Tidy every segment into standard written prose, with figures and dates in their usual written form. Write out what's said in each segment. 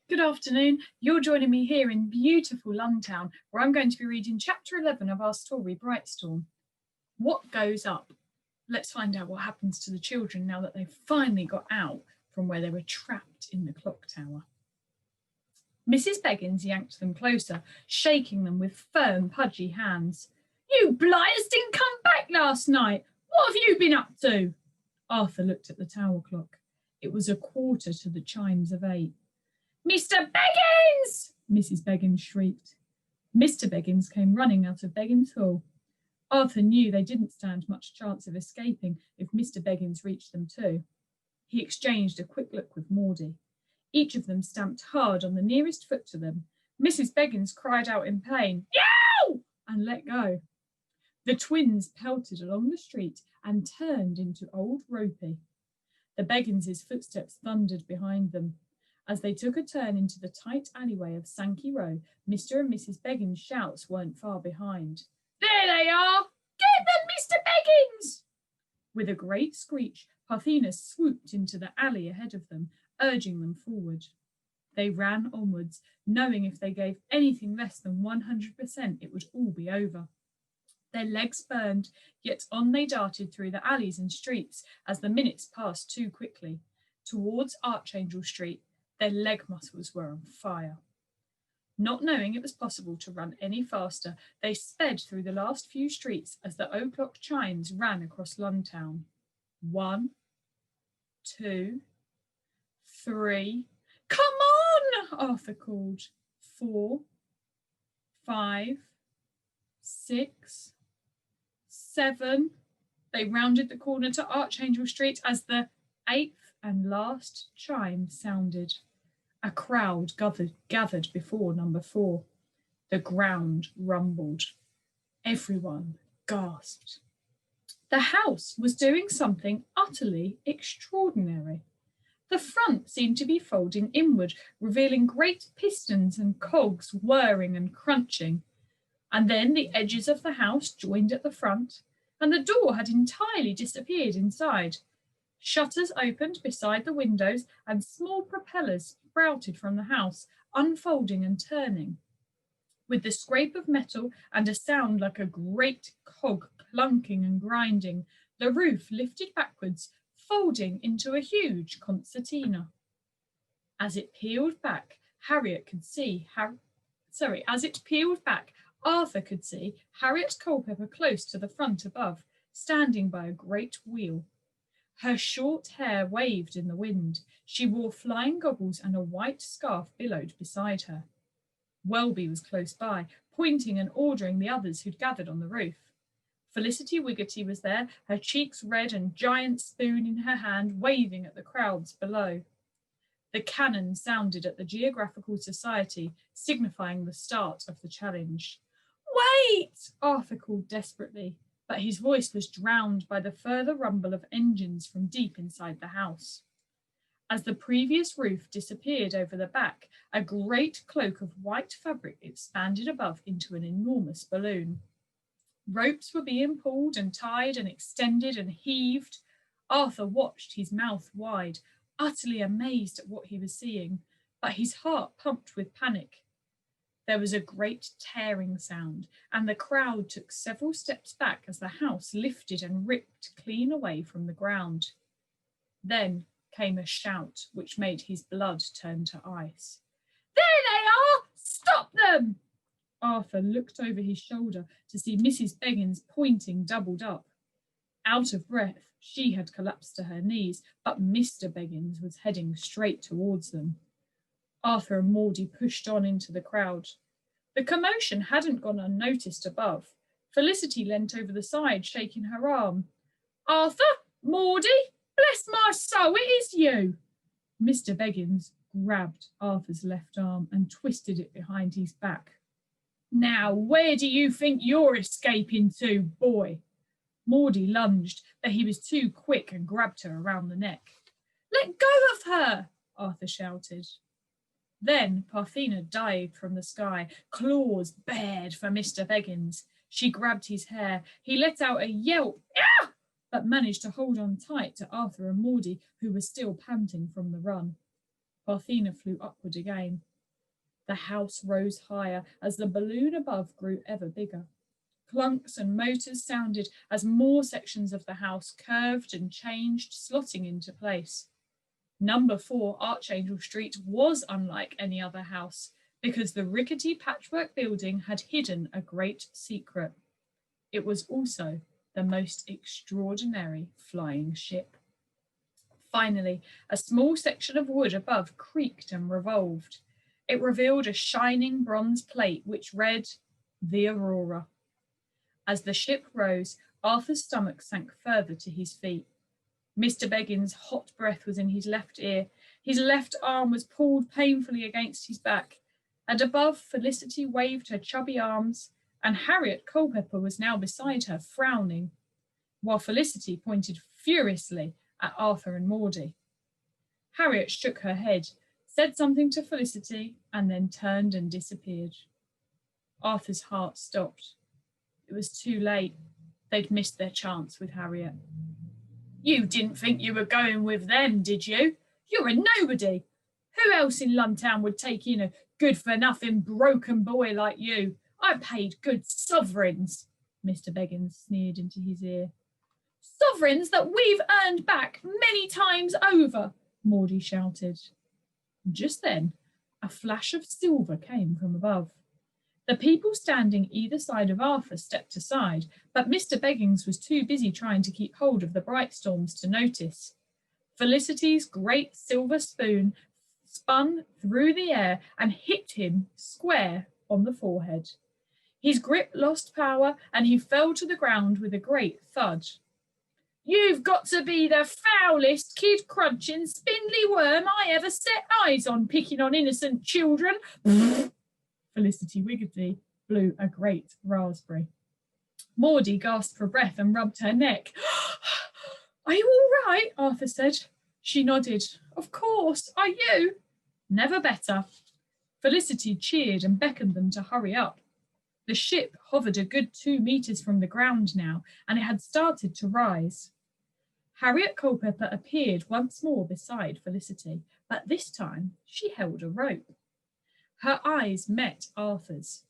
Good afternoon. You're joining me here in beautiful Lontown, where I'm going to be reading chapter 11 of our story, Brightstorm. What goes up? Let's find out what happens to the children now that they've finally got out from where they were trapped in the clock tower. Mrs Beggins yanked them closer, shaking them with firm, pudgy hands. You blighters didn't come back last night. What have you been up to? Arthur looked at the tower clock. It was a quarter to the chimes of 8. Mr Beggins! Mrs Beggins shrieked. Mr Beggins came running out of Beggins Hall. Arthur knew they didn't stand much chance of escaping if Mr Beggins reached them too. He exchanged a quick look with Maudie. Each of them stamped hard on the nearest foot to them. Mrs Beggins cried out in pain, "Yow!" and let go. The twins pelted along the street and turned into old Ropey. The Beggins' footsteps thundered behind them. As they took a turn into the tight alleyway of Sankey Row, Mr and Mrs Beggins' shouts weren't far behind. There they are! Get them, Mr Beggins! With a great screech, Parthena swooped into the alley ahead of them, urging them forward. They ran onwards, knowing if they gave anything less than 100%, it would all be over. Their legs burned, yet on they darted through the alleys and streets as the minutes passed too quickly. Towards Archangel Street, their leg muscles were on fire. Not knowing it was possible to run any faster, they sped through the last few streets as the o'clock chimes ran across Lontown. 1, 2, 3. Come on! Arthur called. 4, 5, 6, 7. They rounded the corner to Archangel Street as the 8th and last chime sounded. A crowd gathered before number 4. The ground rumbled. Everyone gasped. The house was doing something utterly extraordinary. The front seemed to be folding inward, revealing great pistons and cogs whirring and crunching. And then the edges of the house joined at the front, and the door had entirely disappeared inside. Shutters opened beside the windows, and small propellers sprouted from the house, unfolding and turning. With the scrape of metal and a sound like a great cog clunking and grinding, the roof lifted backwards, folding into a huge concertina. As it peeled back, Arthur could see Harriet Culpepper close to the front above, standing by a great wheel. Her short hair waved in the wind. She wore flying goggles and a white scarf billowed beside her. Welby was close by, pointing and ordering the others who'd gathered on the roof. Felicity Wiggerty was there, her cheeks red and giant spoon in her hand, waving at the crowds below. The cannon sounded at the Geographical Society, signifying the start of the challenge. Wait! Arthur called desperately, but his voice was drowned by the further rumble of engines from deep inside the house. As the previous roof disappeared over the back, a great cloak of white fabric expanded above into an enormous balloon. Ropes were being pulled and tied and extended and heaved. Arthur watched, his mouth wide, utterly amazed at what he was seeing, but his heart pumped with panic. There was a great tearing sound, and the crowd took several steps back as the house lifted and ripped clean away from the ground. Then came a shout which made his blood turn to ice. There they are! Stop them! Arthur looked over his shoulder to see Mrs Beggins pointing doubled up. Out of breath, she had collapsed to her knees, but Mr Beggins was heading straight towards them. Arthur and Maudie pushed on into the crowd. The commotion hadn't gone unnoticed above. Felicity leant over the side, shaking her arm. Arthur, Maudie, bless my soul, it is you. Mr Beggins grabbed Arthur's left arm and twisted it behind his back. Now, where do you think you're escaping to, boy? Maudie lunged, but he was too quick and grabbed her around the neck. Let go of her, Arthur shouted. Then Parthena dived from the sky, claws bared for Mr Beggins. She grabbed his hair. He let out a yelp, ah! But managed to hold on tight to Arthur and Maudie, who were still panting from the run. Parthena flew upward again. The house rose higher as the balloon above grew ever bigger. Clunks and motors sounded as more sections of the house curved and changed, slotting into place. Number 4 Archangel Street was unlike any other house because the rickety patchwork building had hidden a great secret. It was also the most extraordinary flying ship. Finally, a small section of wood above creaked and revolved. It revealed a shining bronze plate which read, "The Aurora." As the ship rose, Arthur's stomach sank further to his feet. Mr. Beggins' hot breath was in his left ear. His left arm was pulled painfully against his back. And above, Felicity waved her chubby arms, and Harriet Culpepper was now beside her, frowning, while Felicity pointed furiously at Arthur and Maudie. Harriet shook her head, said something to Felicity, and then turned and disappeared. Arthur's heart stopped. It was too late. They'd missed their chance with Harriet. "You didn't think you were going with them, did you? You're a nobody. Who else in Lontown would take in a good-for-nothing broken boy like you? I paid good sovereigns," Mr. Beggins sneered into his ear. "Sovereigns that we've earned back many times over," Maudie shouted. Just then, a flash of silver came from above. The people standing either side of Arthur stepped aside, but Mr. Beggins was too busy trying to keep hold of the Brightstorms to notice. Felicity's great silver spoon spun through the air and hit him square on the forehead. His grip lost power and he fell to the ground with a great thud. "You've got to be the foulest kid-crunching spindly worm I ever set eyes on, picking on innocent children." Felicity Wiggledy blew a great raspberry. Maudie gasped for breath and rubbed her neck. "Are you all right?" Arthur said. She nodded. "Of course. Are you?" "Never better." Felicity cheered and beckoned them to hurry up. The ship hovered a good 2 meters from the ground now, and it had started to rise. Harriet Culpepper appeared once more beside Felicity, but this time she held a rope. Her eyes met Arthur's.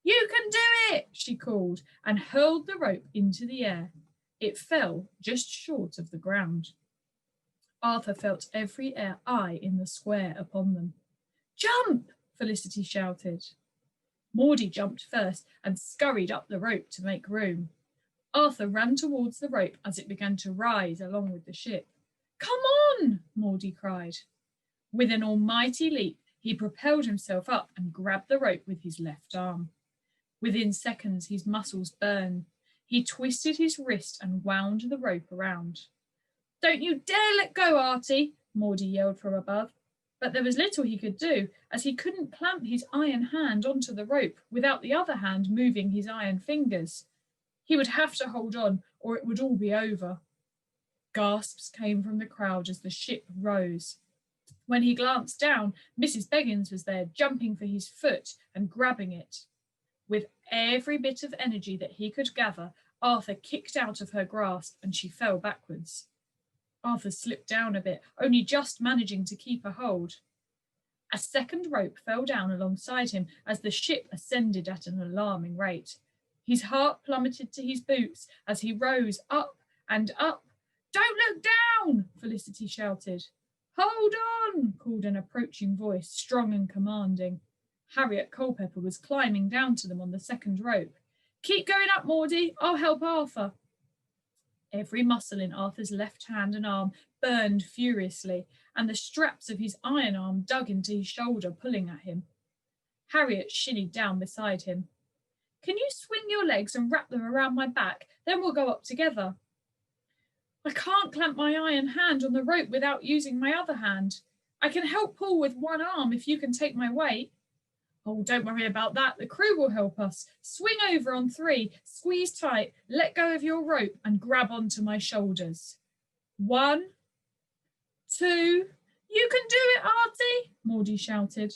"You can do it," she called, and hurled the rope into the air. It fell just short of the ground. Arthur felt every eye in the square upon them. "Jump!" Felicity shouted. Maudie jumped first and scurried up the rope to make room. Arthur ran towards the rope as it began to rise along with the ship. "Come on!" Maudie cried. With an almighty leap, he propelled himself up and grabbed the rope with his left arm. Within seconds, his muscles burned. He twisted his wrist and wound the rope around. "Don't you dare let go, Artie!" Maudie yelled from above. But there was little he could do, as he couldn't clamp his iron hand onto the rope without the other hand moving his iron fingers. He would have to hold on, or it would all be over. Gasps came from the crowd as the ship rose. When he glanced down, Mrs. Beggins was there, jumping for his foot and grabbing it. With every bit of energy that he could gather, Arthur kicked out of her grasp and she fell backwards. Arthur slipped down a bit, only just managing to keep a hold. A second rope fell down alongside him as the ship ascended at an alarming rate. His heart plummeted to his boots as he rose up and up. "Don't look down!" Felicity shouted. "Hold on!" called an approaching voice, strong and commanding. Harriet Culpepper was climbing down to them on the second rope. "Keep going up, Maudie. I'll help Arthur." Every muscle in Arthur's left hand and arm burned furiously, and the straps of his iron arm dug into his shoulder, pulling at him. Harriet shinned down beside him. "Can you swing your legs and wrap them around my back? Then we'll go up together." "I can't clamp my iron hand on the rope without using my other hand. I can help pull with one arm if you can take my weight." "Oh, don't worry about that. The crew will help us. Swing over on 3, squeeze tight, let go of your rope and grab onto my shoulders. 1, 2, you can do it, Artie," Maudie shouted.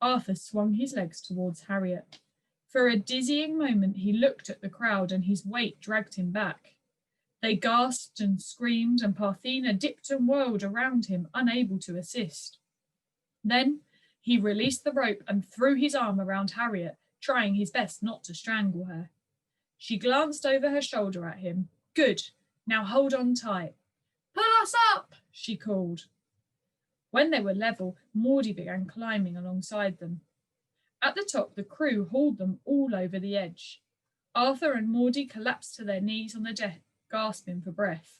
Arthur swung his legs towards Harriet. For a dizzying moment, he looked at the crowd and his weight dragged him back. They gasped and screamed and Parthena dipped and whirled around him, unable to assist. Then he released the rope and threw his arm around Harriet, trying his best not to strangle her. She glanced over her shoulder at him. Good. Now hold on tight. Pull us up, she called. When they were level, Maudie began climbing alongside them. At the top, the crew hauled them all over the edge. Arthur and Maudie collapsed to their knees on the deck, gasping for breath.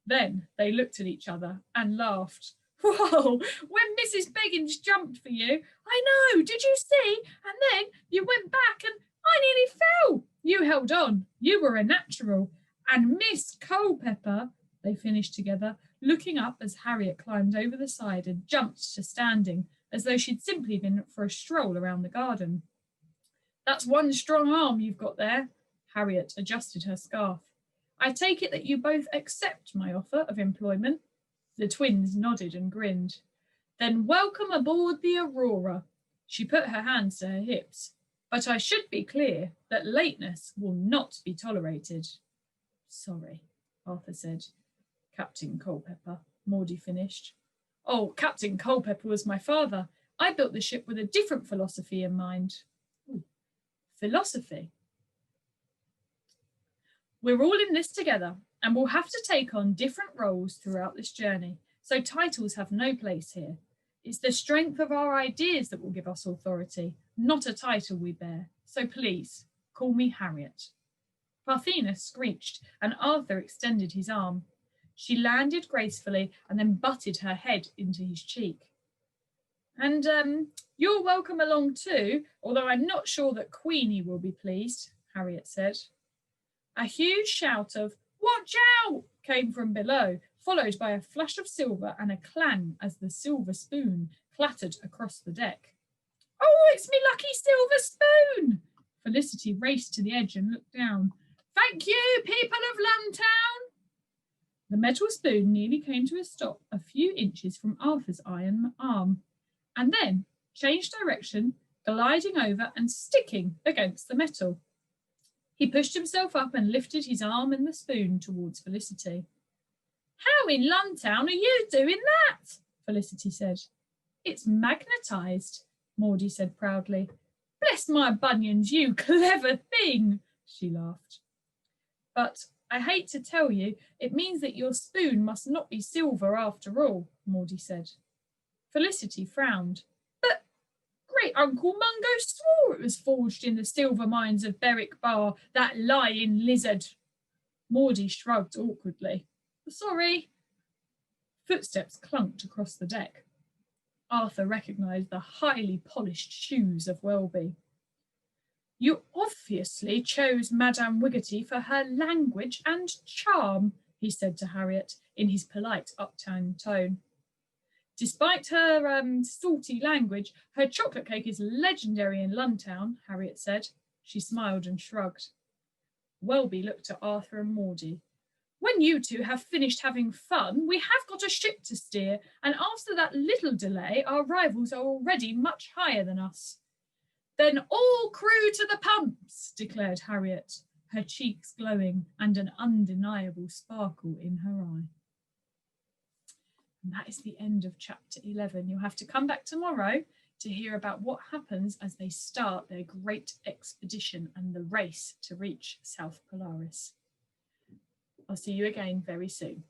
Then they looked at each other and laughed. Whoa, when Mrs Beggins jumped for you, I know, did you see? And then you went back and I nearly fell. You held on. You were a natural. And Miss Culpepper, they finished together, looking up as Harriet climbed over the side and jumped to standing, as though she'd simply been for a stroll around the garden. That's one strong arm you've got there. Harriet adjusted her scarf. I take it that you both accept my offer of employment? The twins nodded and grinned. Then welcome aboard the Aurora. She put her hands to her hips. But I should be clear that lateness will not be tolerated. Sorry, Arthur said. Captain Culpepper, Maudie finished. Oh, Captain Culpepper was my father. I built the ship with a different philosophy in mind. Ooh. Philosophy? We're all in this together, and we'll have to take on different roles throughout this journey, so titles have no place here. It's the strength of our ideas that will give us authority, not a title we bear. So please, call me Harriet. Parthena screeched, and Arthur extended his arm. She landed gracefully and then butted her head into his cheek. And you're welcome along too, although I'm not sure that Queenie will be pleased, Harriet said. A huge shout of, "Watch out!" came from below, followed by a flash of silver and a clang as the silver spoon clattered across the deck. Oh, it's me lucky silver spoon! Felicity raced to the edge and looked down. Thank you, people of Lontown! The metal spoon nearly came to a stop a few inches from Arthur's iron arm, and then changed direction, gliding over and sticking against the metal. He pushed himself up and lifted his arm and the spoon towards Felicity. How in Lontown are you doing that? Felicity said. It's magnetised, Maudie said proudly. Bless my bunions, you clever thing, she laughed. But I hate to tell you, it means that your spoon must not be silver after all, Maudie said. Felicity frowned. But Great Uncle Mungo swore it was forged in the silver mines of Berwick Bar, that lying lizard. Maudie shrugged awkwardly. Sorry. Footsteps clunked across the deck. Arthur recognised the highly polished shoes of Welby. You obviously chose Madame Wiggerty for her language and charm, he said to Harriet in his polite uptown tone. Despite her salty language, her chocolate cake is legendary in Lontown, Harriet said. She smiled and shrugged. Welby looked at Arthur and Maudie. When you two have finished having fun, we have got a ship to steer, and after that little delay, our rivals are already much higher than us. Then all crew to the pumps, declared Harriet, her cheeks glowing and an undeniable sparkle in her eye. And that is the end of chapter 11. You'll have to come back tomorrow to hear about what happens as they start their great expedition and the race to reach South Polaris. I'll see you again very soon.